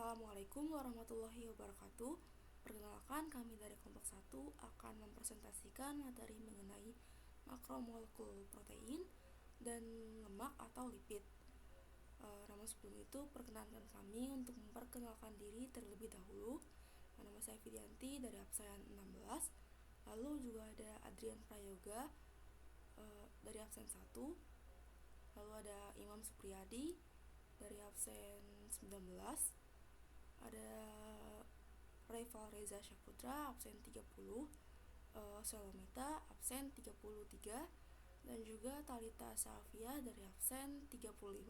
Assalamualaikum warahmatullahi wabarakatuh. Perkenalkan, kami dari kelompok 1 akan mempresentasikan materi mengenai makromolekul protein dan lemak atau lipid. Namun sebelum itu, perkenalkan kami untuk memperkenalkan diri terlebih dahulu. Nama saya Fidianti dari absen 16. Lalu juga ada Adrian Prayoga dari absen 1. Lalu ada Imam Supriyadi dari absen 19. Ada Raival Reza Syaputra absen 30, Salomita absen 33, dan juga Talita Safia dari absen 35.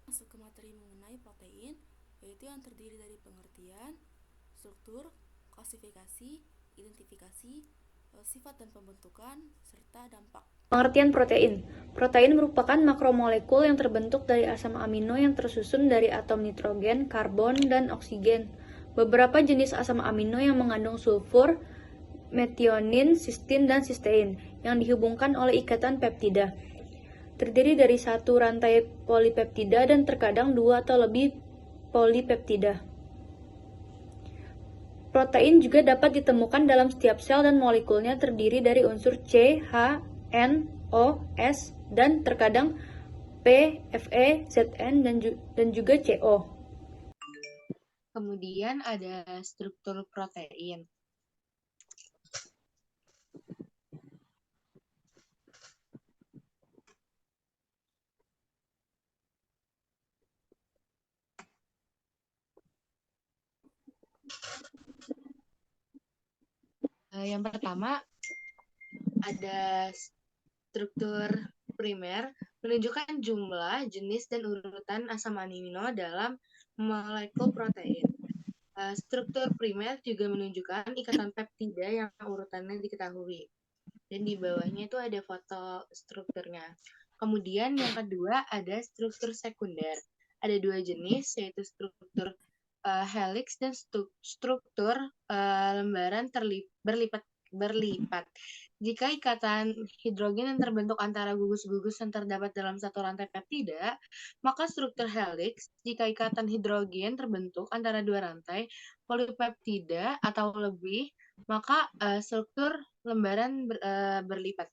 Masuk ke materi mengenai protein, yaitu yang terdiri dari pengertian, struktur, klasifikasi, identifikasi, sifat dan pembentukan, serta dampak. Pengertian protein. Protein merupakan makromolekul yang terbentuk dari asam amino yang tersusun dari atom nitrogen, karbon, dan oksigen. Beberapa jenis asam amino yang mengandung sulfur, metionin, sistin, dan sistein yang dihubungkan oleh ikatan peptida. Terdiri dari satu rantai polipeptida dan terkadang dua atau lebih polipeptida. Protein juga dapat ditemukan dalam setiap sel dan molekulnya terdiri dari unsur C, H, N, O, S, dan terkadang P, Fe, Zn, dan juga Co. Kemudian ada struktur protein. Yang pertama ada struktur primer, menunjukkan jumlah, jenis, dan urutan asam amino dalam molekul protein. Struktur primer juga menunjukkan ikatan peptida yang urutannya diketahui. Dan di bawahnya itu ada foto strukturnya. Kemudian yang kedua ada struktur sekunder. Ada dua jenis, yaitu struktur helix dan struktur lembaran berlipat. Jika ikatan hidrogen yang terbentuk antara gugus-gugus yang terdapat dalam satu rantai peptida, maka struktur helix. Jika ikatan hidrogen terbentuk antara dua rantai polipeptida atau lebih, maka struktur lembaran berlipat.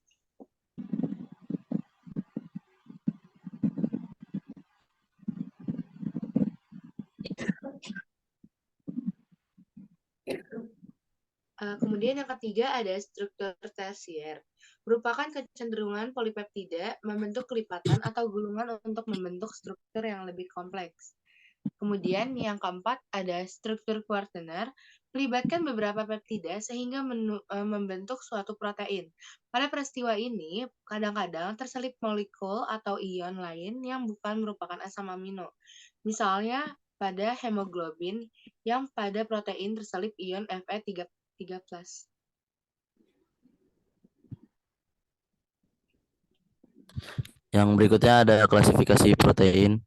Kemudian yang ketiga ada struktur tersier, merupakan kecenderungan polipeptida membentuk kelipatan atau gulungan untuk membentuk struktur yang lebih kompleks. Kemudian yang keempat ada struktur kuartener, melibatkan beberapa peptida sehingga membentuk suatu protein. Pada peristiwa ini, kadang-kadang terselip molekul atau ion lain yang bukan merupakan asam amino. Misalnya pada hemoglobin yang pada protein terselip ion Fe3+. Yang berikutnya ada klasifikasi protein.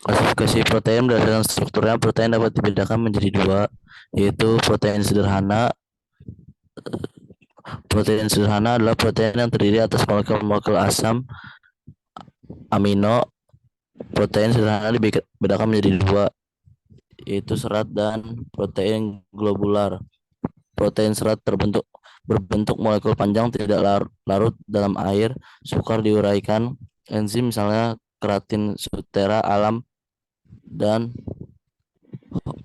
Klasifikasi protein berdasarkan strukturnya, protein dapat dibedakan menjadi dua, yaitu protein sederhana. Protein sederhana adalah protein yang terdiri atas molekul-molekul asam amino. Protein sederhana dibedakan menjadi dua, yaitu serat dan protein globular. Protein serat berbentuk molekul panjang, tidak larut dalam air, sukar diuraikan enzim, misalnya keratin sutera alam dan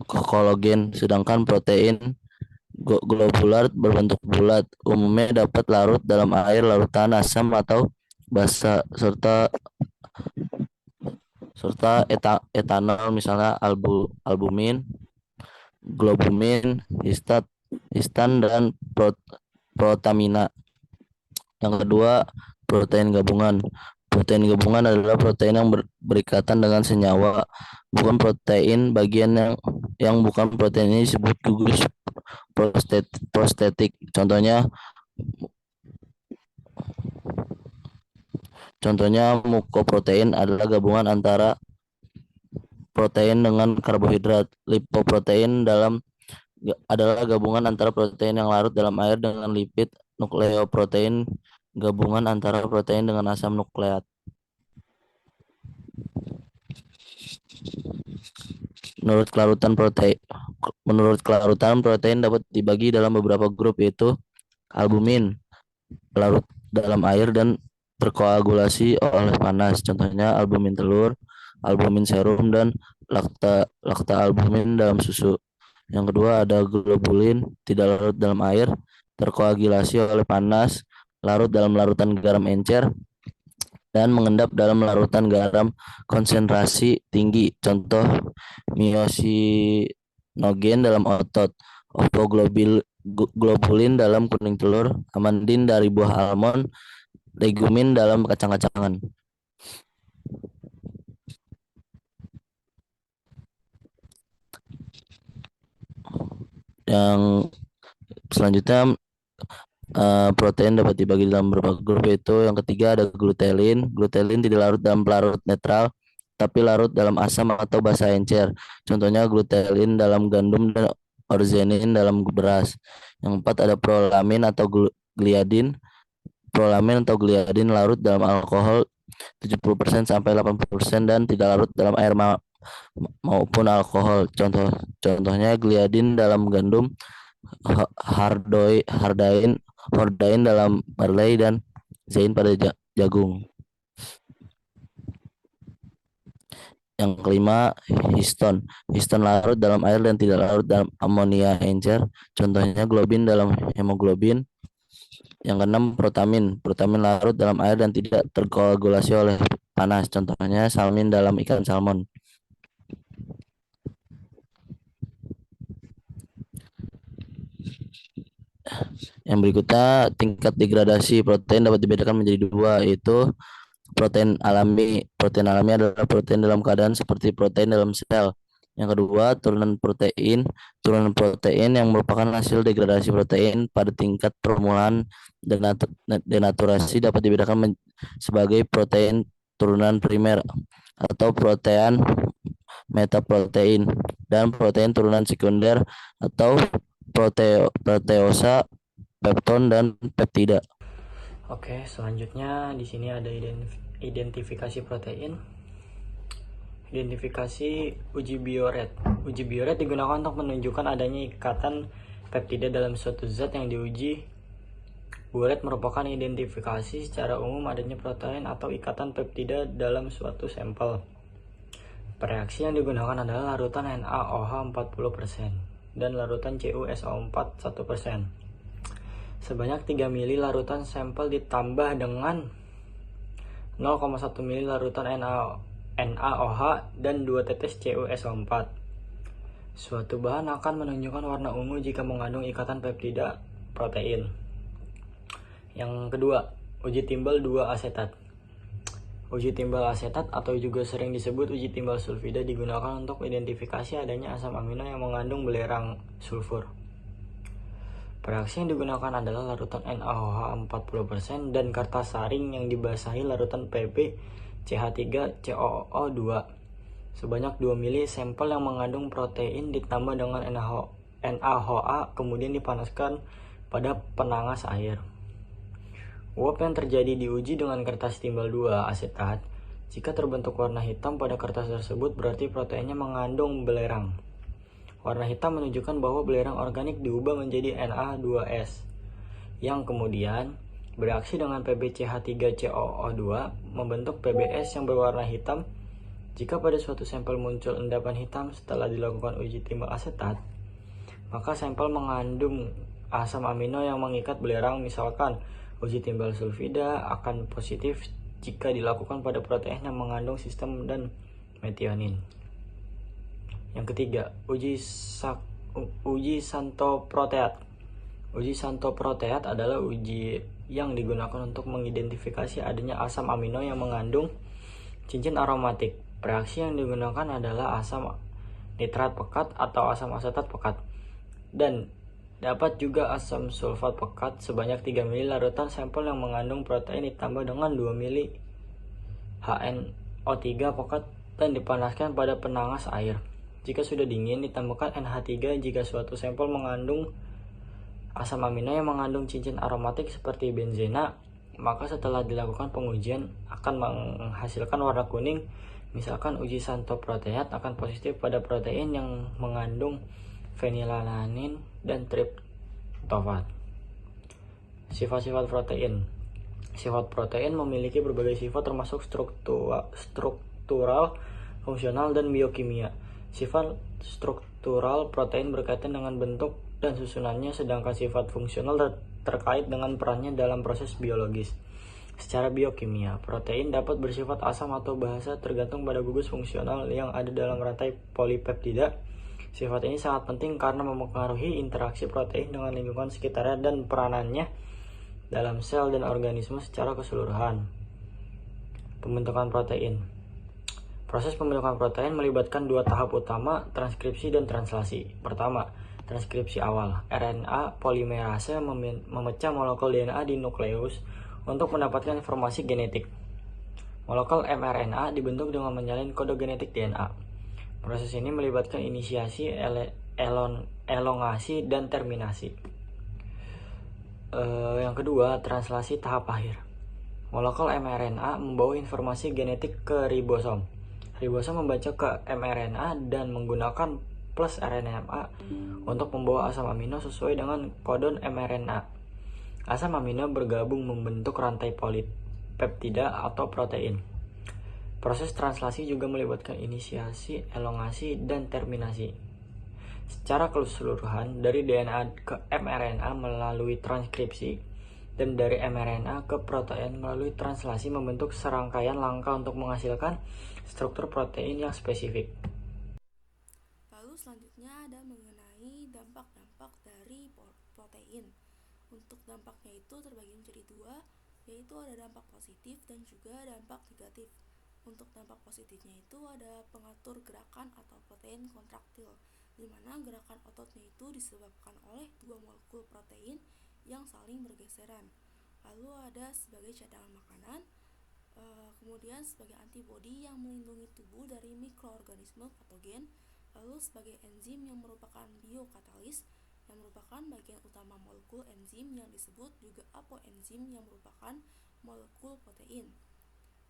kolagen. Sedangkan protein globular berbentuk bulat, umumnya dapat larut dalam air, larutan asam atau basa, serta etanol, misalnya albumin, globumin, histan, dan protamina. Yang kedua, protein gabungan. Protein gabungan adalah protein yang berikatan dengan senyawa, bukan protein bagian yang bukan protein ini disebut gugus prostetik. Contohnya mukoprotein adalah gabungan antara protein dengan karbohidrat. Lipoprotein adalah gabungan antara protein yang larut dalam air dengan lipid. Nukleoprotein gabungan antara protein dengan asam nukleat. Menurut kelarutan protein dapat dibagi dalam beberapa grup, yaitu albumin, larut dalam air dan terkoagulasi oleh panas. Contohnya albumin telur, albumin serum, dan lakta albumin dalam susu. Yang kedua ada globulin, tidak larut dalam air, terkoagulasi oleh panas, larut dalam larutan garam encer, dan mengendap dalam larutan garam konsentrasi tinggi. Contoh miosinogen dalam otot, globulin dalam kuning telur, amandin dari buah almond, legumin dalam kacang-kacangan. Yang selanjutnya protein dapat dibagi dalam beberapa grup, yaitu yang ketiga ada glutelin. Glutelin tidak larut dalam pelarut netral, tapi larut dalam asam atau basa encer. Contohnya glutelin dalam gandum dan orzenin dalam beras. Yang empat ada prolamin atau gliadin. Prolamin atau gliadin larut dalam alkohol 70% sampai 80% dan tidak larut dalam air maupun alkohol. Contohnya gliadin dalam gandum, hordain dalam barley, dan zein pada jagung. Yang kelima, histon. Histon larut dalam air dan tidak larut dalam amonia encer. Contohnya globin dalam hemoglobin. Yang keenam, protamin. Protamin larut dalam air dan tidak terkoagulasi oleh panas. Contohnya salmin dalam ikan salmon. Yang berikutnya, tingkat degradasi protein dapat dibedakan menjadi dua, yaitu protein alami. Protein alami adalah protein dalam keadaan seperti protein dalam sel. Yang kedua, turunan protein. Turunan protein yang merupakan hasil degradasi protein pada tingkat permulaan denaturasi dapat dibedakan sebagai protein turunan primer atau protein metaprotein, dan protein turunan sekunder atau proteosa, pepton, dan peptida. Oke, selanjutnya di sini ada identifikasi protein. Identifikasi uji bioret. Uji bioret digunakan untuk menunjukkan adanya ikatan peptida dalam suatu zat yang diuji. Bioret merupakan identifikasi secara umum adanya protein atau ikatan peptida dalam suatu sampel. Reaksi yang digunakan adalah larutan NaOH 40% dan larutan CuSO4 1%. Sebanyak 3 mili larutan sampel ditambah dengan 0,1 mili larutan NaOH dan 2 tetes CuSO4. Suatu bahan akan menunjukkan warna ungu jika mengandung ikatan peptida protein. Yang kedua, uji timbal 2 asetat. Uji timbal asetat atau juga sering disebut uji timbal sulfida digunakan untuk identifikasi adanya asam amino yang mengandung belerang sulfur. Reaksi yang digunakan adalah larutan NaOH 40% dan kertas saring yang dibasahi larutan PbCH3COO2. Sebanyak 2 mili sampel yang mengandung protein ditambah dengan NaOH kemudian dipanaskan pada penangas air. Uap yang terjadi diuji dengan kertas timbal 2 asetat. Jika terbentuk warna hitam pada kertas tersebut berarti proteinnya mengandung belerang. Warna hitam menunjukkan bahwa belerang organik diubah menjadi Na2S yang kemudian bereaksi dengan PbCH3COO2 membentuk PbS yang berwarna hitam. Jika pada suatu sampel muncul endapan hitam setelah dilakukan uji timbal asetat, maka sampel mengandung asam amino yang mengikat belerang. Misalkan uji timbal sulfida akan positif jika dilakukan pada protein yang mengandung sistem dan metionin. Yang ketiga, uji santoproteat. Uji santoproteat adalah uji yang digunakan untuk mengidentifikasi adanya asam amino yang mengandung cincin aromatik. Reaksi yang digunakan adalah asam nitrat pekat atau asam asetat pekat, dan dapat juga asam sulfat pekat. Sebanyak 3 mili larutan sampel yang mengandung protein ditambah dengan 2 mili HNO3 pekat dan dipanaskan pada penangas air. Jika sudah dingin, ditambahkan NH3 jika suatu sampel mengandung asam amino yang mengandung cincin aromatik seperti benzena, maka setelah dilakukan pengujian akan menghasilkan warna kuning. Misalkan uji santoproteat akan positif pada protein yang mengandung fenilalanin dan triptofan. Sifat-sifat protein. Sifat protein memiliki berbagai sifat termasuk struktural, fungsional, dan biokimia. Sifat struktural protein berkaitan dengan bentuk dan susunannya, sedangkan sifat fungsional terkait dengan perannya dalam proses biologis. Secara biokimia, protein dapat bersifat asam atau basa tergantung pada gugus fungsional yang ada dalam rantai polipeptida. Sifat ini sangat penting karena mempengaruhi interaksi protein dengan lingkungan sekitarnya dan peranannya dalam sel dan organisme secara keseluruhan. Pembentukan protein. Proses pembentukan protein melibatkan dua tahap utama, transkripsi dan translasi. Pertama, transkripsi awal. RNA polimerase memecah molekul DNA di nukleus untuk mendapatkan informasi genetik. Molekul mRNA dibentuk dengan menyalin kode genetik DNA. Proses ini melibatkan inisiasi, elongasi, dan terminasi. Yang kedua, translasi tahap akhir. Molekul mRNA membawa informasi genetik ke ribosom. Ribosom membaca ke mRNA dan menggunakan plus RNA untuk membawa asam amino sesuai dengan kodon mRNA. Asam amino bergabung membentuk rantai polipeptida atau protein. Proses translasi juga melibatkan inisiasi, elongasi, dan terminasi. Secara keseluruhan, dari DNA ke mRNA melalui transkripsi dan dari mRNA ke protein melalui translasi membentuk serangkaian langkah untuk menghasilkan struktur protein yang spesifik. Lalu selanjutnya ada mengenai dampak-dampak dari protein. Untuk dampaknya itu terbagi menjadi dua, yaitu ada dampak positif dan juga dampak negatif. Untuk dampak positifnya itu ada pengatur gerakan atau protein kontraktil, di mana gerakan ototnya itu disebabkan oleh dua molekul protein yang saling bergeseran. Lalu ada sebagai cadangan makanan, kemudian sebagai antibodi yang melindungi tubuh dari mikroorganisme patogen, lalu sebagai enzim yang merupakan biokatalis yang merupakan bagian utama molekul enzim yang disebut juga apoenzim yang merupakan molekul protein.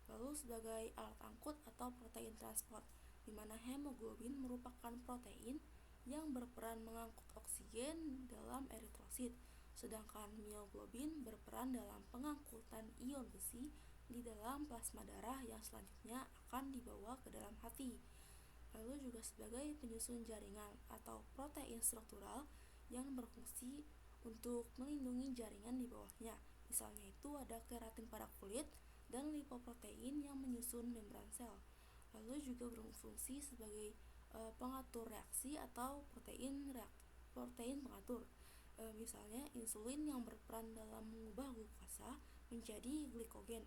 Lalu sebagai alat angkut atau protein transport, di mana hemoglobin merupakan protein yang berperan mengangkut oksigen dalam eritrosit, sedangkan mioglobin berperan dalam pengangkutan ion besi di dalam plasma darah yang selanjutnya akan dibawa ke dalam hati. Lalu juga sebagai penyusun jaringan atau protein struktural yang berfungsi untuk melindungi jaringan di bawahnya. Misalnya itu ada keratin pada kulit dan lipoprotein yang menyusun membran sel. Lalu juga berfungsi sebagai pengatur reaksi atau protein pengatur. Misalnya insulin yang berperan dalam mengubah glukosa menjadi glikogen.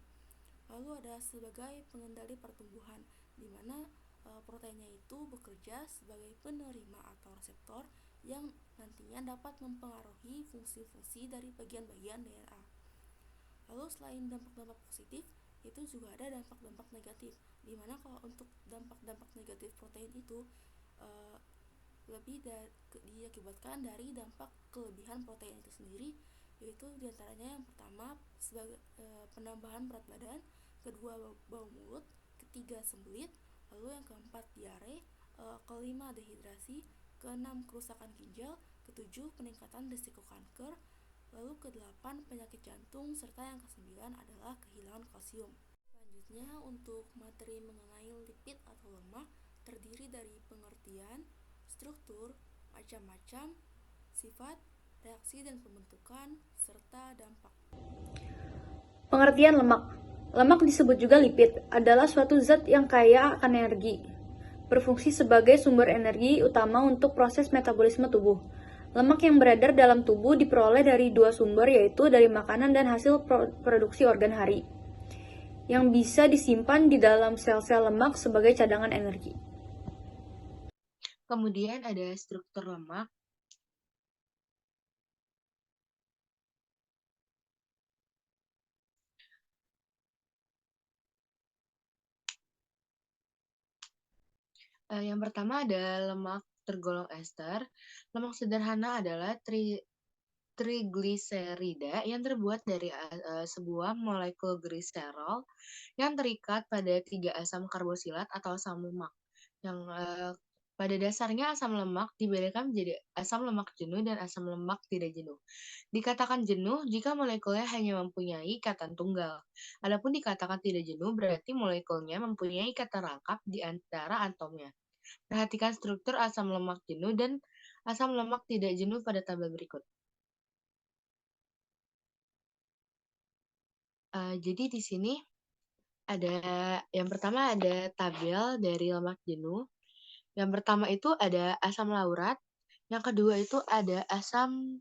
Lalu ada sebagai pengendali pertumbuhan, di mana proteinnya itu bekerja sebagai penerima atau reseptor yang nantinya dapat mempengaruhi fungsi-fungsi dari bagian-bagian DNA. Lalu selain dampak-dampak positif, itu juga ada dampak-dampak negatif, di mana kalau untuk dampak-dampak negatif protein itu lebih diakibatkan dari dampak kelebihan protein itu sendiri, yaitu diantaranya yang pertama sebagai penambahan berat badan, kedua bau mulut, ketiga sembelit, lalu yang keempat diare, kelima dehidrasi, keenam kerusakan ginjal, ketujuh peningkatan risiko kanker, lalu kedelapan penyakit jantung, serta yang kesembilan adalah kehilangan kalsium. Selanjutnya untuk materi mengenai lipid atau lemak terdiri dari pengertian, struktur, macam-macam, sifat, reaksi dan pembentukan, serta dampak. Pengertian lemak. Lemak disebut juga lipid, adalah suatu zat yang kaya akan energi. Berfungsi sebagai sumber energi utama untuk proses metabolisme tubuh. Lemak yang beredar dalam tubuh diperoleh dari dua sumber, yaitu dari makanan dan hasil produksi organ hari, yang bisa disimpan di dalam sel-sel lemak sebagai cadangan energi. Kemudian ada struktur lemak. Yang pertama ada lemak tergolong ester. Lemak sederhana adalah trigliserida yang terbuat dari sebuah molekul gliserol yang terikat pada 3 asam karboksilat atau asam lemak. Yang pada dasarnya asam lemak dibedakan menjadi asam lemak jenuh dan asam lemak tidak jenuh. Dikatakan jenuh jika molekulnya hanya mempunyai ikatan tunggal. Adapun dikatakan tidak jenuh berarti molekulnya mempunyai ikatan rangkap di antara atomnya. Perhatikan struktur asam lemak jenuh dan asam lemak tidak jenuh pada tabel berikut. Jadi di sini yang pertama ada tabel dari lemak jenuh. Yang pertama itu ada asam laurat. Yang kedua itu ada asam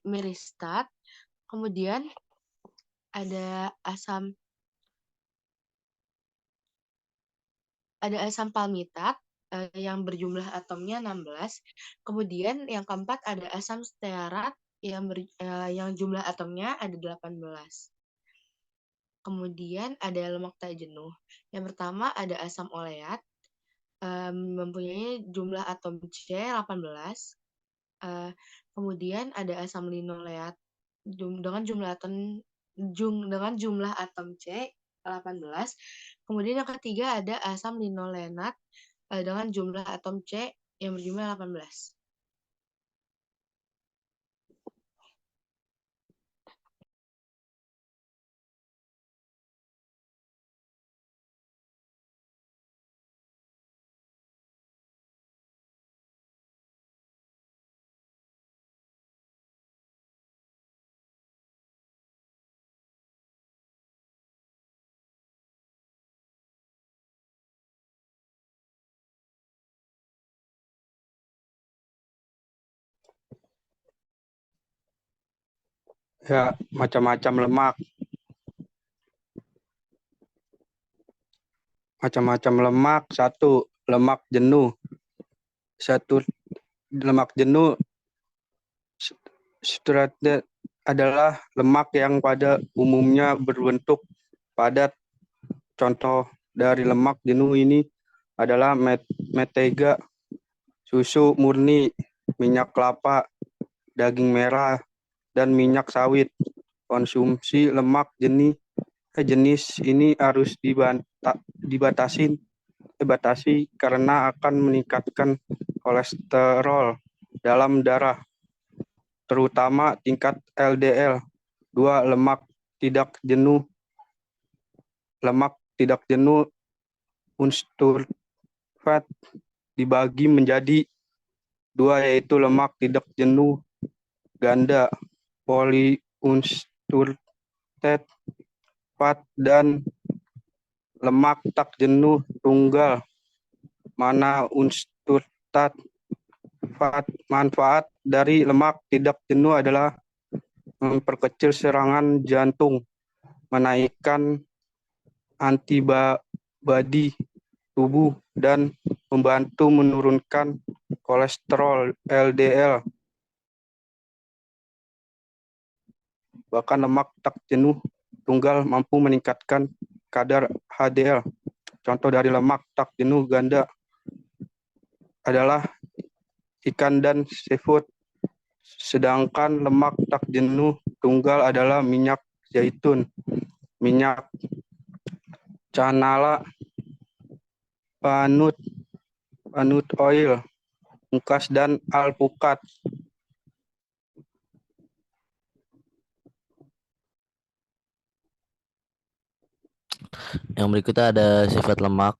miristat. Kemudian ada asam palmitat yang berjumlah atomnya 16. Kemudian yang keempat ada asam stearat yang jumlah atomnya ada 18. Kemudian ada lemak tak jenuh. Yang pertama ada asam oleat mempunyai jumlah atom C 18. Kemudian ada asam linoleat dengan jumlah atom C 18. Kemudian yang ketiga ada asam linolenat dengan jumlah atom C yang berjumlah 18. Ya, macam-macam lemak. Macam-macam lemak. 1. Lemak jenuh. 1. Lemak jenuh strukturnya adalah lemak yang pada umumnya berbentuk padat. Contoh dari lemak jenuh ini adalah mentega, susu murni, minyak kelapa, daging merah, dan minyak sawit. Konsumsi lemak jenis ini harus dibatasi karena akan meningkatkan kolesterol dalam darah, terutama tingkat LDL. 2. Lemak tidak jenuh. Lemak tidak jenuh unsur fat dibagi menjadi 2, yaitu lemak tidak jenuh ganda polyunsaturated fat dan lemak tak jenuh tunggal. Mana unsaturated fat? Manfaat dari lemak tidak jenuh adalah memperkecil serangan jantung, menaikkan antibodi tubuh, dan membantu menurunkan kolesterol LDL. Bahkan lemak tak jenuh tunggal mampu meningkatkan kadar HDL. Contoh dari lemak tak jenuh ganda adalah ikan dan seafood. Sedangkan lemak tak jenuh tunggal adalah minyak zaitun, minyak canola, panut oil, ungkas, dan alpukat. Yang berikutnya ada sifat lemak.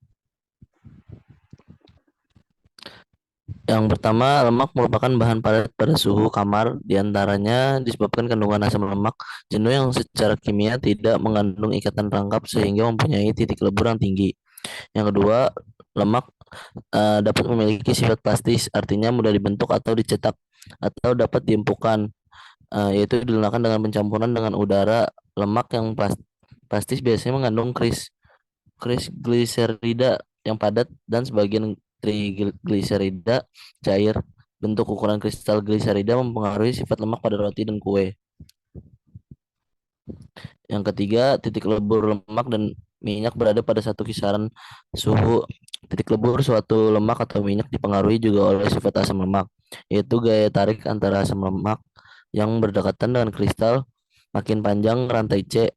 Yang pertama, lemak merupakan bahan padat pada suhu kamar, diantaranya disebabkan kandungan asam lemak jenuh yang secara kimia tidak mengandung ikatan rangkap sehingga mempunyai titik lebur yang tinggi. Yang kedua, lemak dapat memiliki sifat plastis, artinya mudah dibentuk atau dicetak atau dapat diempukan, yaitu dilenakan dengan pencampuran dengan udara. Lemak yang plastis biasanya mengandung gliserida yang padat dan sebagian trigliserida cair. Bentuk ukuran kristal gliserida mempengaruhi sifat lemak pada roti dan kue. Yang ketiga, titik lebur lemak dan minyak berada pada satu kisaran suhu. Titik lebur suatu lemak atau minyak dipengaruhi juga oleh sifat asam lemak. yaitu gaya tarik antara asam lemak yang berdekatan dengan kristal. Makin panjang rantai C,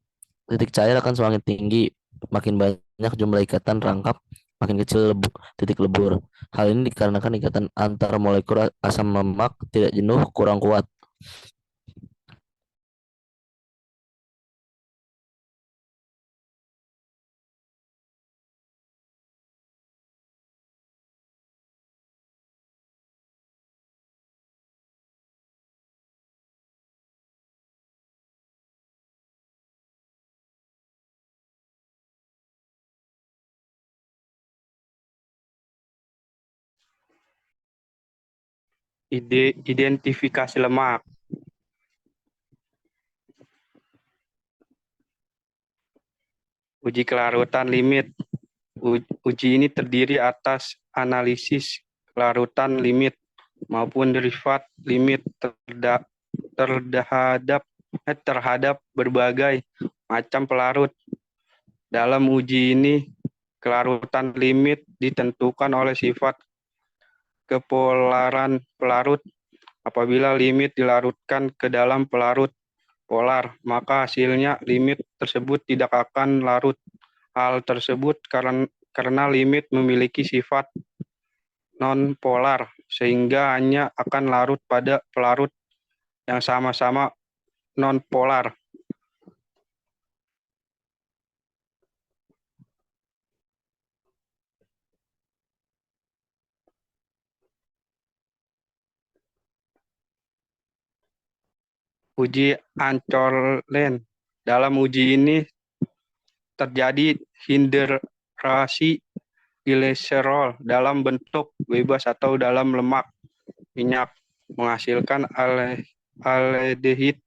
titik cair akan semakin tinggi. Makin banyak jumlah ikatan rangkap, makin kecil titik lebur. Hal ini dikarenakan ikatan antar molekul asam lemak tidak jenuh kurang kuat. Identifikasi lemak. Uji kelarutan limit. Uji ini terdiri atas analisis kelarutan limit maupun derivat limit terhadap berbagai macam pelarut. Dalam uji ini, kelarutan limit ditentukan oleh sifat kepolaran pelarut. Apabila limit dilarutkan ke dalam pelarut polar, maka hasilnya limit tersebut tidak akan larut. Hal tersebut karena limit memiliki sifat non-polar, sehingga hanya akan larut pada pelarut yang sama-sama non-polar. Uji Anchorlane. Dalam uji ini terjadi hidrasi gliserol dalam bentuk bebas atau dalam lemak minyak, menghasilkan aldehid,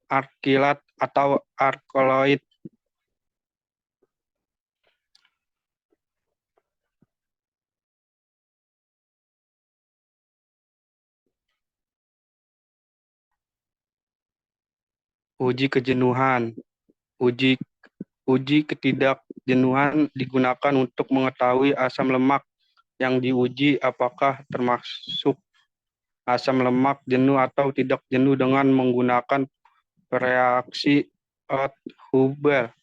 alkilat atau alkaloid. Uji kejenuhan. Uji ketidakjenuhan digunakan untuk mengetahui asam lemak yang diuji apakah termasuk asam lemak jenuh atau tidak jenuh dengan menggunakan reaksi Oort-Hubel.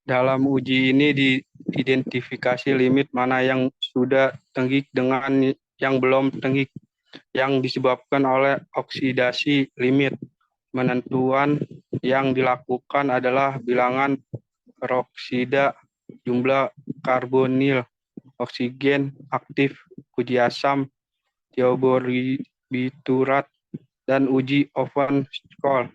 Dalam uji ini diidentifikasi limit mana yang sudah tenggik dengan yang belum tenggik, yang disebabkan oleh oksidasi limit. Penentuan yang dilakukan adalah bilangan peroksida, jumlah karbonil, oksigen aktif, uji asam tioborbiturat, dan uji Owen-Stahl.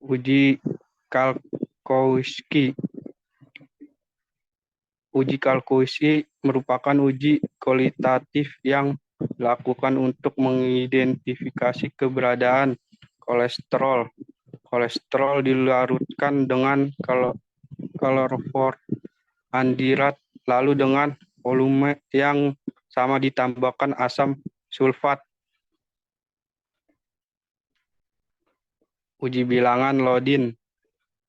Uji Kalkowski. Uji Kalkowski merupakan uji kualitatif yang dilakukan untuk mengidentifikasi keberadaan kolesterol. Kolesterol dilarutkan dengan klorofor andirat, lalu dengan volume yang sama ditambahkan asam sulfat. Uji bilangan Lodin.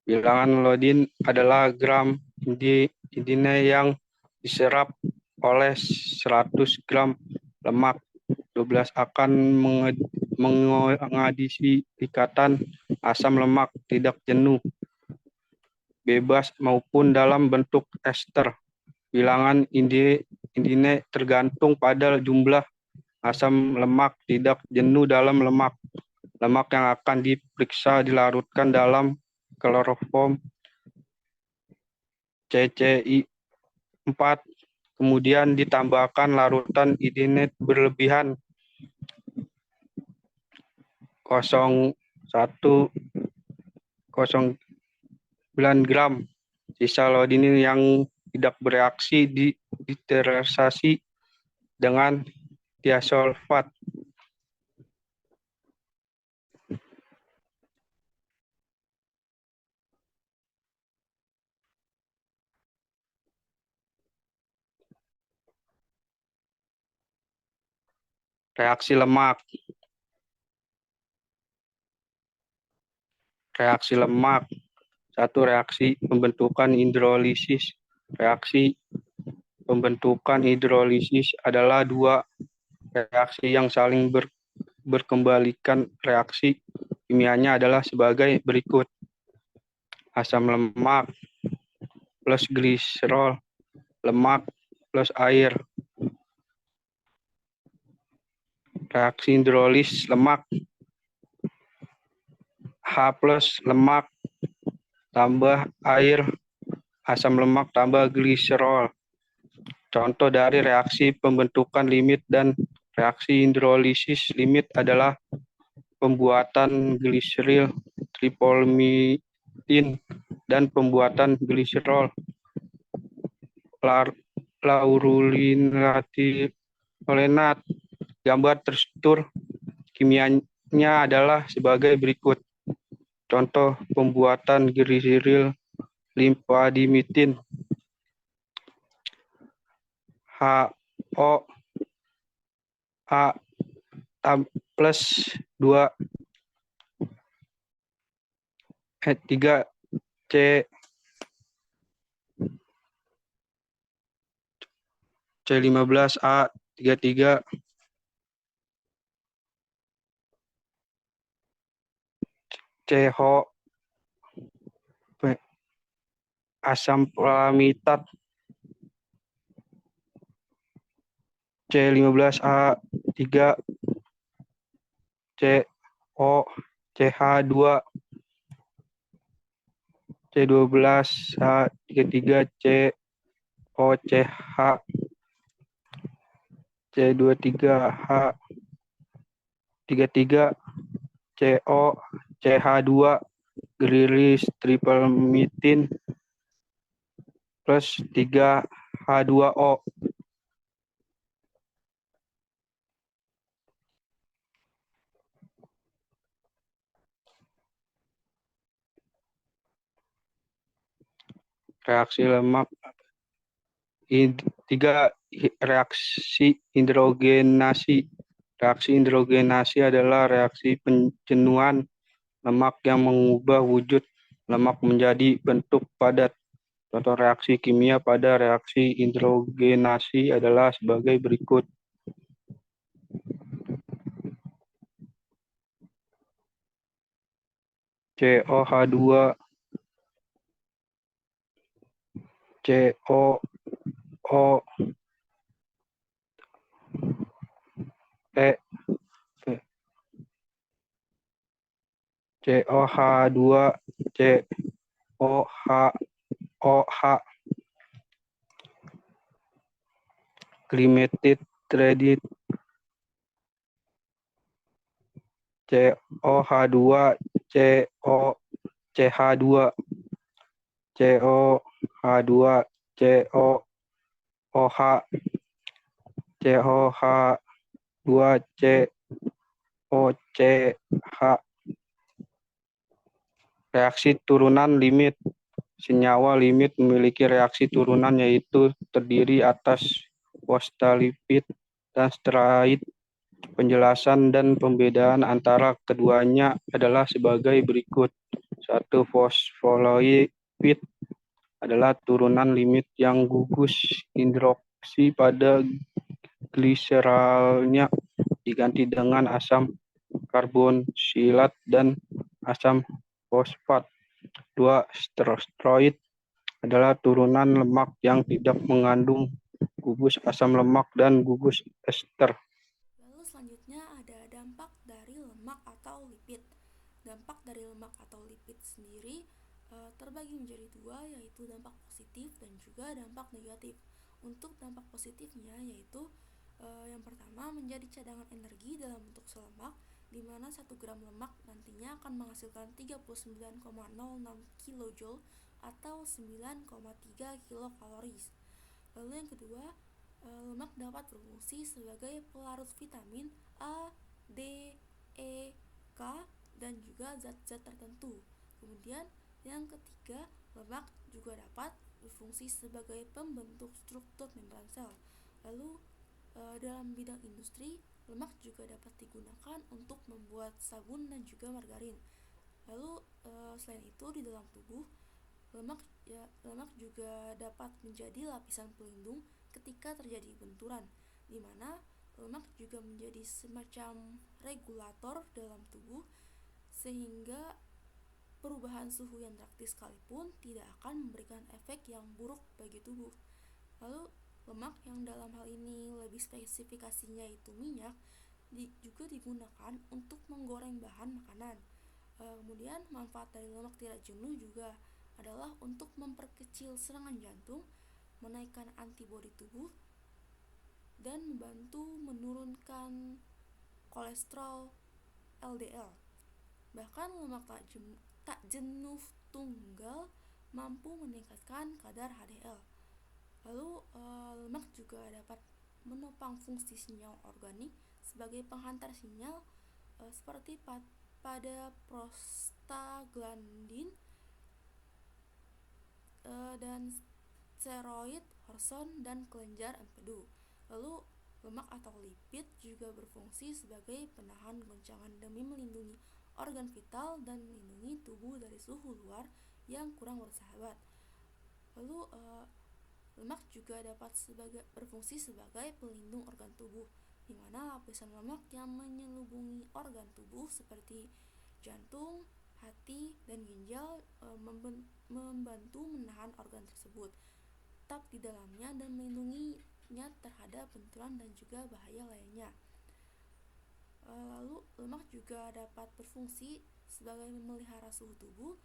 Bilangan Lodin adalah gram india yang diserap oleh 100 gram lemak. 12 akan mengadisi ikatan asam lemak tidak jenuh, bebas maupun dalam bentuk ester. Bilangan india tergantung pada jumlah asam lemak tidak jenuh dalam lemak. Lemak yang akan diperiksa dilarutkan dalam kloroform CCI4, kemudian ditambahkan larutan iodinat berlebihan 0,109 gram. Sisa lodin yang tidak bereaksi diterasasi dengan tiasulfat. Reaksi lemak. Reaksi lemak. Satu, reaksi pembentukan hidrolisis. Reaksi pembentukan hidrolisis adalah dua reaksi yang saling berkembalikan. Reaksi kimianya adalah sebagai berikut. Asam lemak plus gliserol, lemak plus air. Reaksi hidrolis lemak, H plus lemak tambah air, asam lemak tambah gliserol. Contoh dari reaksi pembentukan limit dan reaksi hidrolisis limit adalah pembuatan gliseril tripolmitin dan pembuatan gliserol laurulinat. Gambar terstur kimianya adalah sebagai berikut. Contoh pembuatan gliseril limfadimitin, HO A plus 2 3 C C15A 33 CHO asam palmitat C15A 3 CO CH2 C12H33 COCH C23H33 CO CH2 gerilis tripelmitin plus 3H2O. Reaksi lemak. Tiga, reaksi hidrogenasi. Reaksi hidrogenasi adalah reaksi penjenuhan lemak yang mengubah wujud lemak menjadi bentuk padat. Contoh reaksi kimia pada reaksi hidrogenasi adalah sebagai berikut. COH2 COO E COH2 COH climated ready COH2 COCH2 COH2 COOH COH2 COCH. Reaksi turunan limit. Senyawa limit memiliki reaksi turunan yaitu terdiri atas fosfolipid dan steroid. Penjelasan dan pembedaan antara keduanya adalah sebagai berikut. Satu, fosfolipid adalah turunan limit yang gugus hidroksi pada gliserolnya diganti dengan asam karbonsilat dan asam fosfat. Dua, steroid adalah turunan lemak yang tidak mengandung gugus asam lemak dan gugus ester. Lalu selanjutnya ada dampak dari lemak atau lipid. Dampak dari lemak atau lipid sendiri terbagi menjadi dua, yaitu dampak positif dan juga dampak negatif. Untuk dampak positifnya yaitu yang pertama, menjadi cadangan energi dalam bentuk selemak, di mana 1 gram lemak nantinya akan menghasilkan 39,06 kJ atau 9,3 kilokalori. Lalu yang kedua, lemak dapat berfungsi sebagai pelarut vitamin A, D, E, K, dan juga zat-zat tertentu. Kemudian yang ketiga, lemak juga dapat berfungsi sebagai pembentuk struktur membran sel. Lalu dalam bidang industri, lemak juga dapat digunakan untuk membuat sabun dan juga margarin. Lalu selain itu di dalam tubuh lemak juga dapat menjadi lapisan pelindung ketika terjadi benturan, di mana lemak juga menjadi semacam regulator dalam tubuh sehingga perubahan suhu yang drastis sekalipun tidak akan memberikan efek yang buruk bagi tubuh. Lalu lemak yang dalam hal ini lebih spesifikasinya itu minyak juga digunakan untuk menggoreng bahan makanan. Kemudian manfaat dari lemak tidak jenuh juga adalah untuk memperkecil serangan jantung, menaikkan antibodi tubuh, dan membantu menurunkan kolesterol LDL. Bahkan lemak tak jenuh tunggal mampu meningkatkan kadar HDL. Lalu lemak juga dapat menopang fungsi sinyal organik sebagai penghantar sinyal seperti pada prostaglandin dan steroid hormon dan kelenjar empedu. Lalu lemak atau lipid juga berfungsi sebagai penahan goncangan demi melindungi organ vital dan melindungi tubuh dari suhu luar yang kurang bersahabat. Lalu lemak juga dapat berfungsi sebagai pelindung organ tubuh, di mana lapisan lemak yang menyelubungi organ tubuh seperti jantung, hati, dan ginjal membantu menahan organ tersebut tetap di dalamnya dan melindunginya terhadap benturan dan juga bahaya lainnya. Lalu lemak juga dapat berfungsi sebagai memelihara suhu tubuh,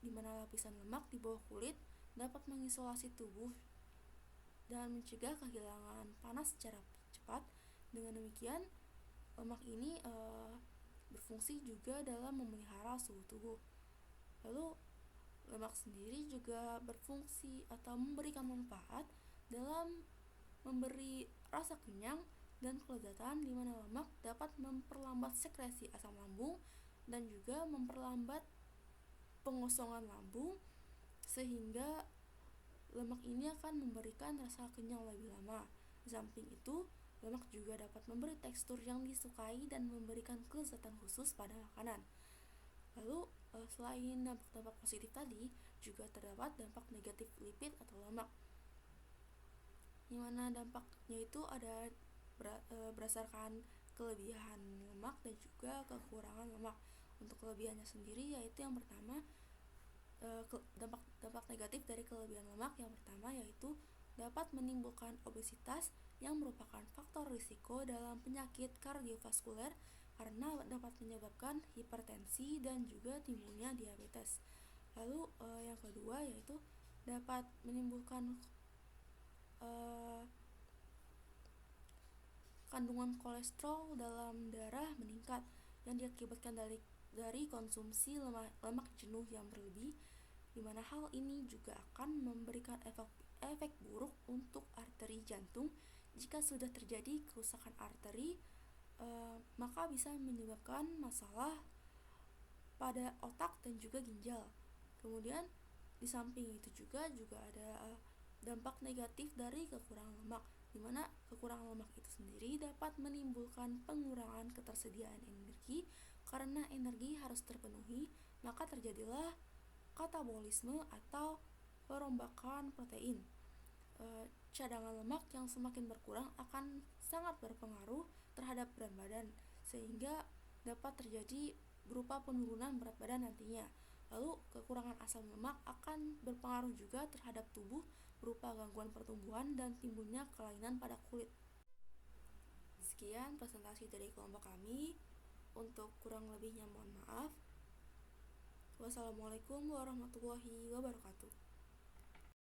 di mana lapisan lemak di bawah kulit dapat mengisolasi tubuh dan mencegah kehilangan panas secara cepat. Dengan demikian, lemak ini berfungsi juga dalam memelihara suhu tubuh. Lalu lemak sendiri juga berfungsi atau memberikan manfaat dalam memberi rasa kenyang dan kelezatan, di mana lemak dapat memperlambat sekresi asam lambung dan juga memperlambat pengosongan lambung, sehingga lemak ini akan memberikan rasa kenyang lebih lama. Di samping itu, lemak juga dapat memberi tekstur yang disukai dan memberikan kelezatan khusus pada makanan. Lalu selain dampak-dampak positif tadi, juga terdapat dampak negatif lipid atau lemak, di mana dampaknya itu ada berdasarkan kelebihan lemak dan juga kekurangan lemak. Untuk kelebihannya sendiri yaitu yang pertama, dampak negatif dari kelebihan lemak yang pertama yaitu dapat menimbulkan obesitas yang merupakan faktor risiko dalam penyakit kardiovaskuler karena dapat menyebabkan hipertensi dan juga timbulnya diabetes. Lalu yang kedua yaitu dapat menimbulkan kandungan kolesterol dalam darah meningkat yang diakibatkan dari konsumsi lemak jenuh yang berlebih, di mana hal ini juga akan memberikan efek buruk untuk arteri jantung. Jika sudah terjadi kerusakan arteri, maka bisa menyebabkan masalah pada otak dan juga ginjal. Kemudian di samping itu juga ada dampak negatif dari kekurangan lemak, di mana kekurangan lemak itu sendiri dapat menimbulkan pengurangan ketersediaan energi. Karena energi harus terpenuhi, maka terjadilah katabolisme atau perombakan protein. Cadangan lemak yang semakin berkurang akan sangat berpengaruh terhadap berat badan, sehingga dapat terjadi berupa penurunan berat badan nantinya. Lalu kekurangan asam lemak akan berpengaruh juga terhadap tubuh berupa gangguan pertumbuhan dan timbulnya kelainan pada kulit. Sekian presentasi dari kelompok kami. Untuk kurang lebihnya mohon maaf. Wassalamualaikum warahmatullahi wabarakatuh.